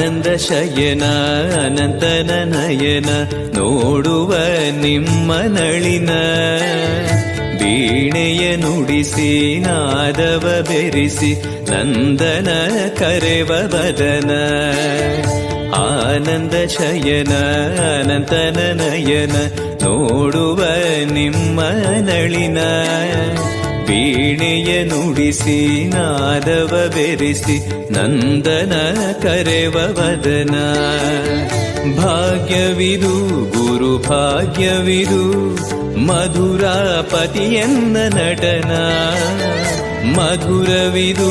ಆನಂದ ಶಯನ ಅನಂತನ ನಯನ ನೋಡುವ ನಿಮ್ಮ ನಳಿನ ವೀಣೆಯ ನುಡಿಸಿ ನಾದವ ಬೆರೆಸಿ ನಂದನ ಕರೆವ ವದನ ಆನಂದ ಶಯನ ಅನಂತನ ನಯನ ನೋಡುವ ನಿಮ್ಮ ನಳಿನ ವೀಣೆಯ ನುಡಿಸಿ ನಾದವ ಬೆರೆಸಿ ನಂದನ ಕರೆವ ವದನ ಭಾಗ್ಯವಿದು ಗುರು ಭಾಗ್ಯವಿದು ಮಧುರಾಪತಿಯನ್ನ ನಟನ ಮಧುರವಿದು